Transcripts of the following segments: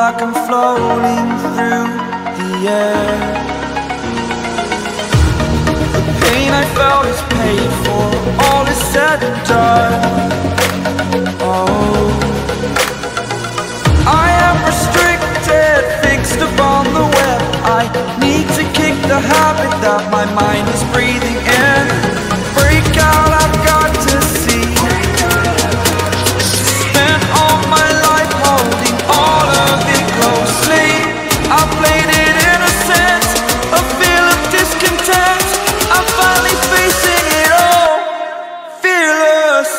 like I'm floating through the air. The pain I felt is paid for, all is said and done. Oh, I am restricted, fixed upon the web. I need to kick the habit that my mind is breathing in. Break out, I've got to see. Spent all my life holding all of it closely. I played it innocent, a feel of discontent. I'm finally facing it all, fearless.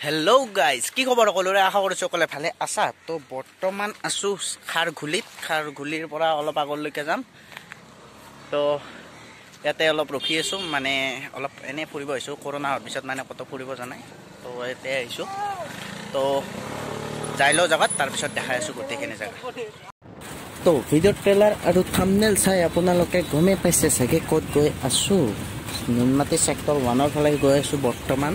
Hello guys, কি খবৰ সকলোৰে আশা কৰিছো সকলে ভালে আছা তো বৰ্তমান আছো খাৰঘুলিৰ পৰা অলপ আগলৈকে যাম তো ইয়াতে অলপ ৰখি আছো মানে অলপ এনে ফুৰিব আহিছো কৰোনা হোৱাৰ পিছত মানে কত ফুৰিব জানাই তো ইয়াতে আহিছো তো যাই লও জাগাত তাৰ পিছত দেখাই আছো গোটেইখিনি জাগা তো ভিডিও ট্ৰেইলাৰ আৰু থাম্বনেল চাই আপোনালোকে গমে পাইছে চাগে ক'ত গৈ আছো নুনমাটি সেক্টৰ 1 ৰ ফালে গৈ আছো বৰ্তমান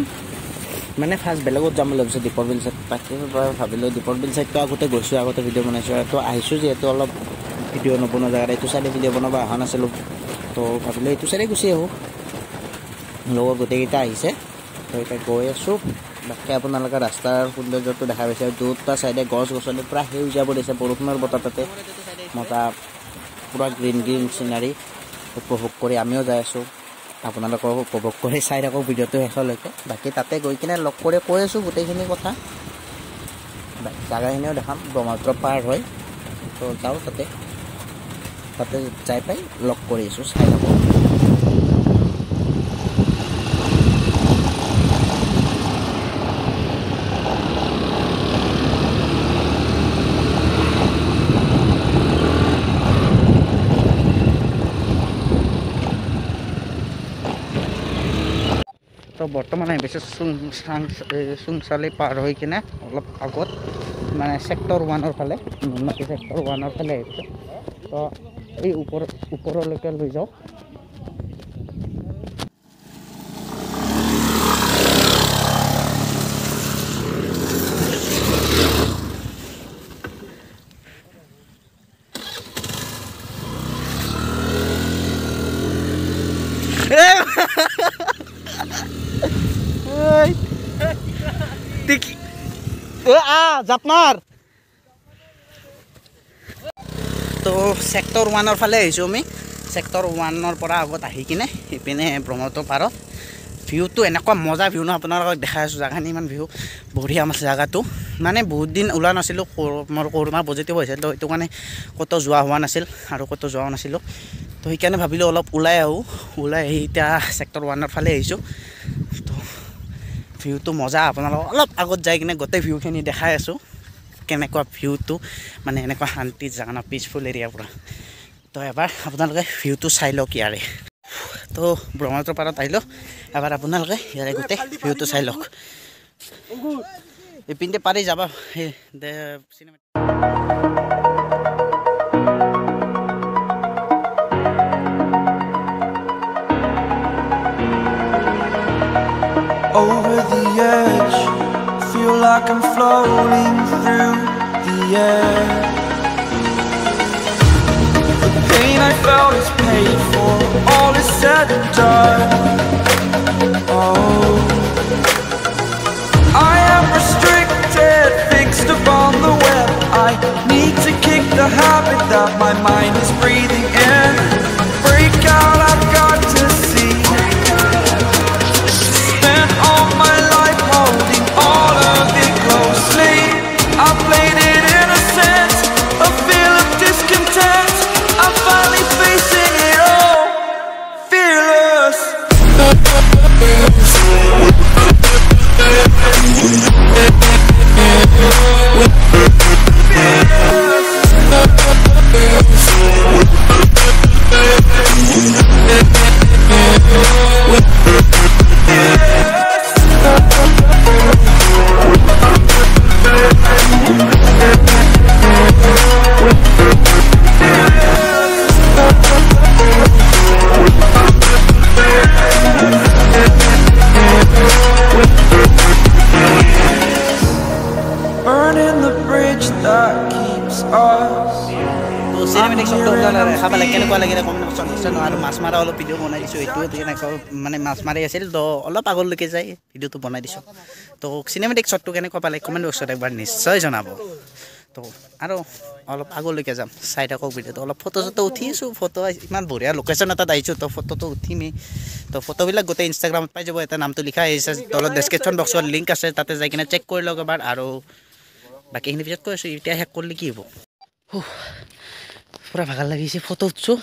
মানে ফাৰ্ষ্ট বেলেগত যাম বুলি ভাবিছো দীপৰ বিল সাইড তাকে ভাবিলো দীপৰ বিল সাইডটো আগতে গৈছো আগতে ভিডিও বনাইছো তো আহিছো যেহেতু অলপ ভিডিও নবনোৱা জাগাত এইটো চাইডে ভিডিও বনাব অহা নাছিলো তো ভাবিলো এইটো চাইডে গুচি আহো লগৰ গোটেইকেইটা আহিছে তো এতিয়া গৈ আছো বাকী আপোনালোকে ৰাস্তাৰ সৌন্দৰ্যটো দেখা পাইছে দুটা চাইডে গছ গছনি পুৰা সেউজীয়া পৰিছে বৰষুণৰ বতৰ তাতে মজা পুৰা গ্ৰীণ চিনাৰী উপভোগ কৰি আমিও যাই আছো আপোনালোকক উপভোগ কৰি চাই থাকো ভিডিওটো শেষলৈকে বাকি তাতে গৈ কিনে লগ কৰি কৈ আছো গোটেইখিনি কথা জাগাখিনিও দেখাম ব্ৰহ্মপুত্ৰ পাৰ হয় তো যাও তাতে যাই পাই লগ কৰি আছো চাই থাকো তো বৰ্তমান আমি বেছি চুংচালি পাৰ হৈ কিনে অলপ আগত মানে সেক্টৰ 1 ৰ ফালে নুনমাটি সেক্টৰ 1 ৰ ফালে আহিছে তো এই ওপৰলৈকে লৈ যাও জাপমাৰ তো সেক্টৰ 1 ৰ ফালে আহিছো আমি সেক্টৰ 1 ৰ পৰা আগত আহি কিনে ইপিনে ব্ৰহ্মপুত্ৰ পাৰত ভিউটো এনেকুৱা মজা ভিউ ন আপোনালোকক দেখাই আছো জাগাখিনি ইমান ভিউ বঢ়িয়া আছে জাগাটো মানে বহুত দিন ওলা নাছিলো মোৰ কৰোনা পজিটিভ হৈছিল তো এইটো কাৰণে কত যোৱা হোৱা নাছিল আৰু কত যোৱা নাছিলো তো সেইকাৰণে ভাবিলো অলপ ওলাই আহি এতিয়া সেক্টৰ 1 ৰ ফালে আহিছো তো ভিউটো মজা আপোনালোকক অলপ আগত যাই কিনে গোটেই ভিউখিনি দেখাই আছো কেনেকুৱা ভিউটো মানে এনেকুৱা শান্তি জাগা না পিসফুল এৰিয়া পুৰা তো এবাৰ আপোনালোকে ভিউটো চাই লওক ইয়াৰে তো ব্ৰহ্মপুত্ৰ পাৰত আহিলো এবাৰ আপোনালোকে ইয়াৰে গোটেই ভিউটো চাই লওক ইপিনে পাৰি যাবা cinema Over the edge, feel like I'm floating through the air. The pain I felt is paid for, all is said and done. Oh, I am restricted, fixed upon the web. I need to kick the habit that my mind is breathing in. Break out, I've got to see. Spent all my life holding all of it closely. I played it innocent, a feel of discontent. I'm finally facing it all, fearless. bridge that keeps us. তো cinematic শ্বটটো দেখা পালে কেনেকুৱা লাগিলে comment option নিশ্চয় আৰু মাছ মাৰা অলপ video' বনাই দিছোঁ এইটোও কেনেকুৱা মানে মাছ মাৰি আছিল তো অলপ আগলৈকে যাই ভিডিঅ'টো বনাই দিছোঁ তো চিনেমেটিক শ্বটটো কেনেকুৱা পালে কমেণ্ট বক্সত একবাৰ নিশ্চয় জনাব তো আৰু অলপ আগলৈকে যাম চাই থাকক ভিডিঅ'টো অলপ ফটো চটো উঠিছোঁ ফটো ইমান বঢ়িয়া লোকেশ্যন এটাত আহিছোঁ তো ফটোটো উঠিমেই তো ফটোবিলাক গোটেই ইনষ্টাগ্ৰামত পাই যাব এটা নামটো লিখা আহিছে তলত ডেছক্ৰিপশ্যন বক্সত লিংক আছে তাতে যাই কিনে চেক কৰি লওক এবাৰ আৰু বাকীখিনি পিছত কৈ আছোঁ এতিয়া শেষ কৰিলে কি হ'ব পুৰা ভাগৰ লাগিছে ফটো উঠছোঁ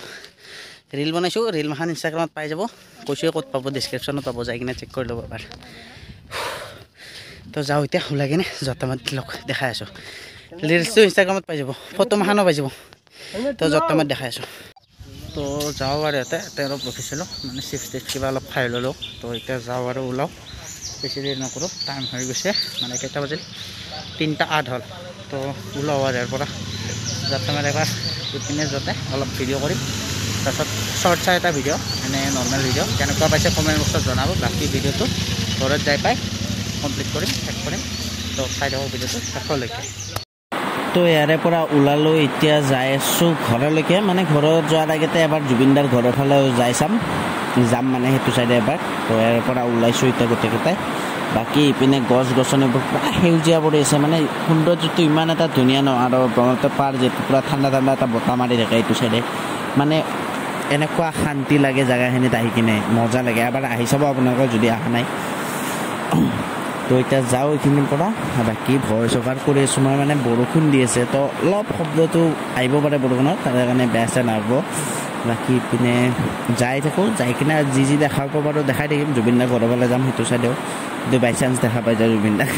ৰিল বনাইছোঁ ৰিল মাখান ইনষ্টাগ্ৰামত পাই যাব কৈছোঁ ক'ত পাব ডেছক্ৰিপশ্যনত পাব যাই কিনে চেক কৰি ল'ব এবাৰ তো যাওঁ এতিয়া ওলাই কিনে য'ত লগ দেখাই আছোঁ ৰিলছটো ইনষ্টাগ্ৰামত পাই যাব ফটো মাখানো পাই যাব তো য'ত দেখাই আছোঁ তো যাওঁ আৰু ইয়াতে অলপ ৰখিছিলোঁ মানে চিপছ টিপছ কিবা অলপ খাই ল'লোঁ তো এতিয়া যাওঁ আৰু ওলাওঁ বেছি দেৰি নকৰোঁ টাইম হৈ গৈছে মানে কেইটা বাজিল 3:08 হ'ল তো ওলাওঁ আৰু ইয়াৰ পৰা যাতে মানে এবাৰ ইপিনে যাতে অলপ ভিডিঅ' কৰিম তাৰপিছত শ্বৰ্ট চাই এটা ভিডিঅ' এনে নৰ্মেল ভিডিঅ' কেনেকুৱা পাইছে কমেণ্ট বক্সত জনাব বাকী ভিডিঅ'টো ঘৰত যাই পাই কমপ্লিট কৰিম শেষ কৰিম তো চাই থাকক ভিডিঅ'টো শেষলৈকে তো ইয়াৰে পৰা ওলালোঁ এতিয়া যাই আছোঁ ঘৰলৈকে মানে ঘৰত যোৱাৰ আগতে এবাৰ জুবিনদাৰ ঘৰৰ ফালে যাম মানে সেইটো চাইডে এবাৰ তো ইয়াৰে পৰা ওলাইছোঁ এতিয়া গোটেইকেইটাই বাকী ইপিনে গছ গছনিবোৰ পুৰা সেউজীয়া পৰি আছে মানে সৌন্দৰ্যটো ইমান এটা ধুনীয়া ন আৰু ব্ৰহ্মপুত্ৰ পাৰ যিটো পুৰা ঠাণ্ডা এটা বতাহ মাৰি থাকে এইটো চাইডে মানে এনেকুৱা শান্তি লাগে জেগাখিনিত আহি কিনে মজা লাগে এবাৰ আহি চাব আপোনালোকৰ যদি অহা নাই তো এতিয়া যাওঁ এইখিনিৰ পৰা বাকী ভইচ অভাৰ কৰি আছোঁ মই মানে বৰষুণ দি আছে তো অলপ শব্দটো আহিব পাৰে বৰষুণত তাৰ কাৰণে বেয়া চেয়া নাহিব বাকী ইপিনে যাই থাকোঁ যাই কিনে যি দেখাব পাৰোঁ দেখাই থাকিম জুবিনদাৰ ঘৰৰ ফালে যাম সেইটো চাইডেও যদি বাই চান্স দেখা পাই যায় জুবিনদাক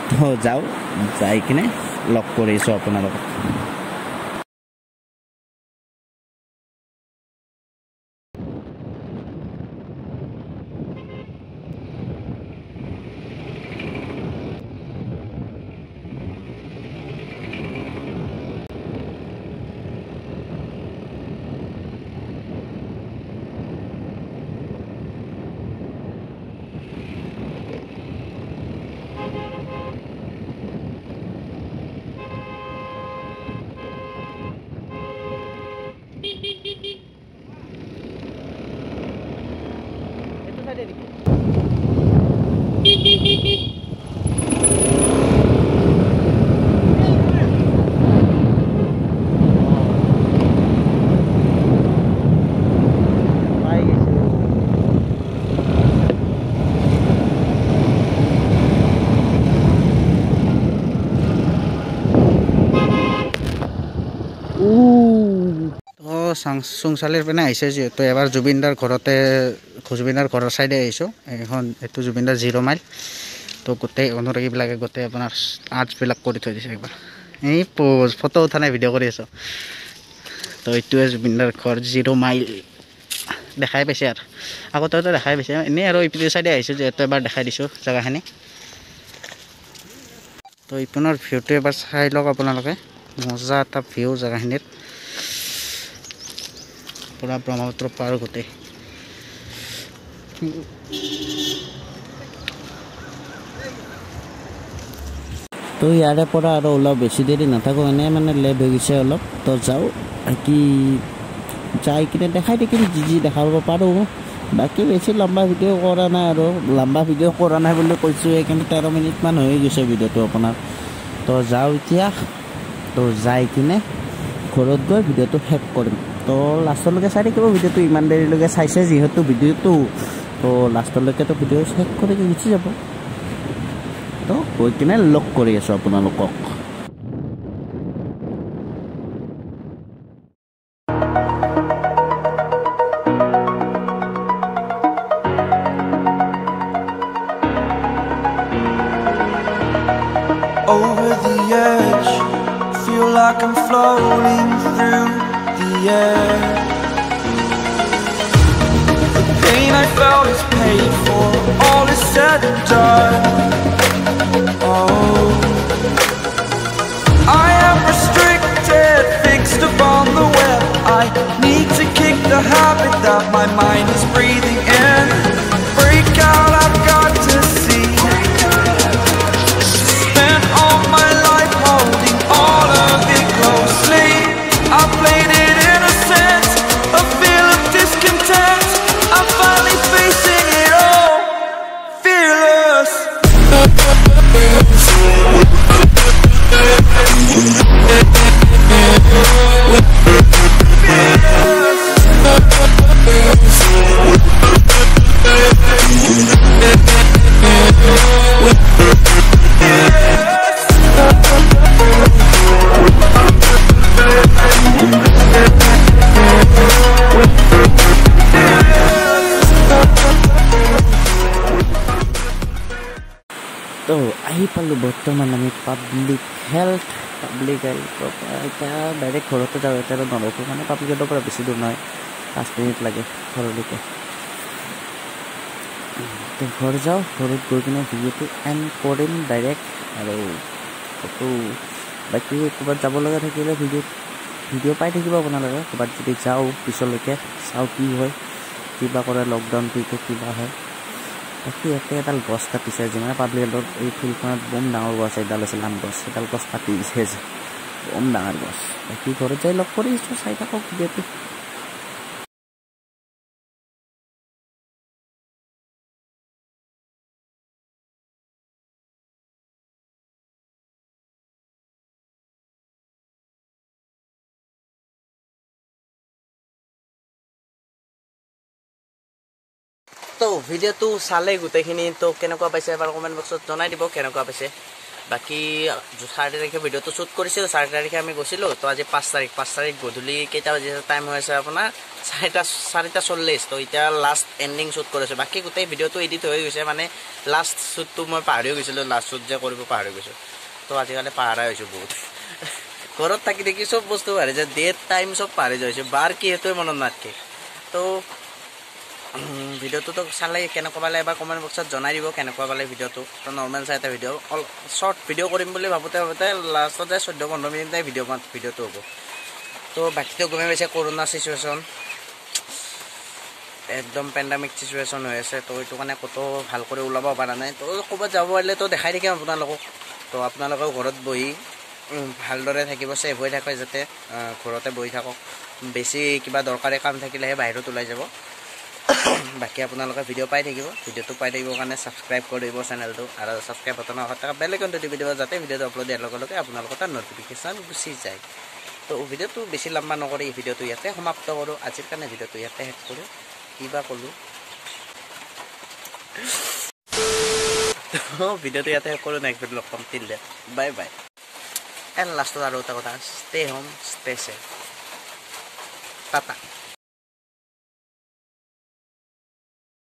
তো যাওঁ যাই কিনে লগ কৰিছোঁ আপোনালোকক চুংচালিৰ পিনে আহিছে যিহেতু এবাৰ জুবিনদাৰ ঘৰৰ চাইডে আহিছোঁ এইটো জুবিনদাৰ 0 মাইল তো গোটেই অনুৰাগীবিলাকে গোটেই আপোনাৰ আৰ্টছবিলাক কৰি থৈ দিছে একবাৰ এই ফটো উঠা নাই ভিডিঅ' কৰি আছোঁ তো এইটোৱে জুবিনদাৰ ঘৰ 0 মাইল দেখাই পাইছে আৰু আগতেতো দেখাই পাইছে এনেই আৰু ইপিনে চাইডে আহিছোঁ যিহেতু এবাৰ দেখাই দিছোঁ জেগাখিনি তো ইপিনৰ ভিউটো এবাৰ চাই লওক আপোনালোকে মজা এটা ভিউ জেগাখিনিত পুৰা ব্ৰহ্মপুত্ৰ পাৰ গোটেই তো ইয়াৰে পৰা আৰু ওলাওঁ বেছি দেৰি নাথাকোঁ এনেই মানে লেট হৈ গৈছে অলপ তো যাওঁ বাকী যাই কিনে দেখাই থাকিম যি দেখাব পাৰোঁ বাকী বেছি লম্বা ভিডিঅ' কৰা নাই আৰু লম্বা ভিডিঅ' কৰা নাই বুলি কৈছোঁ কিন্তু 13 মিনিটমান হৈ গৈছে ভিডিঅ'টো আপোনাৰ তো যাওঁ এতিয়া তো যাই কিনে ঘৰত গৈ ভিডিঅ'টো শেষ কৰিম তো লাষ্টলৈকে চাই থাকিব ভিডিঅ'টো ইমান দেৰিলৈকে চাইছে যিহেতু ভিডিঅ'টো তো লাষ্টলৈকেতো ভিডিঅ' শেষ কৰি গুচি যাব তো গৈ কিনে লগ কৰি আছোঁ আপোনালোকক Over the edge, feel like I'm floating through the air. The pain I felt is paid for, all is said and done. Oh, I am restricted, fixed upon the web. I need to kick the habit that my mind is breathing in. Break out, I've got to see. Spent all my life holding পালোঁ বৰ্তমান আমি public health এতিয়া direct ঘৰতে যাওঁ এতিয়া নৰখোঁ মানে public হেল্থৰ পৰা বেছি দূৰ নহয় 5 মিনিট লাগে ঘৰলৈকে তো ঘৰ যাওঁ ঘৰত গৈ কিনে ভিডিঅ'টো এণ্ড কৰিম ডাইৰেক্ট আৰু ফটো বাকী ক'ৰবাত যাব লগা থাকিলে ভিডিঅ' পাই থাকিব আপোনালোকে ক'ৰবাত যদি যাওঁ পিছলৈকে চাওঁ কি হয় কিবা কৰে লকডাউনটো এতিয়া কিবা হয় বাকী ইয়াতে এডাল গছ কাটিছে যিমানে পাব্লিক হেল্থৰ এই ফিল্ডখনত বম ডাঙৰ গছ এডাল আছিল আম গছ এডাল গছ কাটি দিছে যে বম ডাঙৰ গছ বাকী ঘৰত যাই লগ কৰিছোঁ চাই থাকক ভিডিঅ'টো তো ভিডিঅ'টো চালে গোটেইখিনি তো কেনেকুৱা পাইছে এবাৰ কমেণ্ট বক্সত জনাই দিব কেনেকুৱা পাইছে বাকী 4 তাৰিখে ভিডিঅ'টো শ্বুট কৰিছিলোঁ 4 তাৰিখে আমি গৈছিলোঁ তো আজি 5 তাৰিখ গধূলি কেইটা বাজিছে টাইম হৈ আছে আপোনাৰ 4:40 তো এতিয়া লাষ্ট এণ্ডিং শ্বুট কৰিছোঁ বাকী গোটেই ভিডিঅ'টো এডিট হৈ গৈছে মানে লাষ্ট শ্বুটটো মই পাহৰি গৈছিলোঁ লাষ্ট শ্বুট যে কৰিব পাহৰি গৈছোঁ তো আজিকালি পাহৰা হৈছোঁ বহুত ঘৰত থাকি দেখি চব বস্তু পাহৰি যায় ডেট টাইম চব পাহৰি যাইছোঁ বাৰ কি সেইটোৱে মনত নাথাকে তো ভিডিঅ'টো চালে কেনেকুৱা পালে এবাৰ কমেণ্ট বক্সত জনাই দিব কেনেকুৱা পালে ভিডিঅ'টো তো নৰ্মেল চাই এটা ভিডিঅ' শ্বৰ্ট ভিডিঅ' কৰিম বুলি ভাবোঁতে লাষ্টত যায় 14-15 মিনিটতে ভিডিঅ'টো হ'ব তো বাকীটো গমে পাইছে কৰোণা চিচুৱেশ্যন একদম পেণ্ডামিক চিচুৱেশ্যন হৈ আছে তো এইটো কাৰণে ক'তো ভাল কৰি ওলাব পৰা নাই তো ক'ৰবাত যাব পাৰিলে তো দেখাই থাকিম আপোনালোকক তো আপোনালোকেও ঘৰত বহি ভালদৰে থাকিব ছেফ হৈ থাকে যাতে ঘৰতে বহি থাকক বেছি কিবা দৰকাৰী কাম থাকিলেহে বাহিৰত ওলাই যাব বাকী আপোনালোকে ভিডিঅ' পাই থাকিব ভিডিঅ'টো পাই থাকিবৰ কাৰণে ছাবস্ক্ৰাইব কৰি দিব চেনেলটো আৰু ছাবস্ক্ৰাইব বটনৰ কাষত থকা বেল আইকনটো টিপি দিব যাতে ভিডিঅ'টো আপলোড দিয়াৰ লগে লগে আপোনালোকৰ তাত ন'টিফিকেশ্যন গুচি যায় তো ভিডিঅ'টো বেছি লম্বা নকৰি এই ভিডিঅ'টো ইয়াতে সমাপ্ত কৰোঁ আজিৰ কাৰণে ভিডিঅ'টো ইয়াতে শেষ কৰোঁ কিবা ক'লোঁ ভিডিঅ'টো ইয়াতে শেষ কৰোঁ নেক্সট ভিডিঅ' লগ পাম till then bye bye and লাষ্টত আৰু এটা কথা stay home stay safe Tata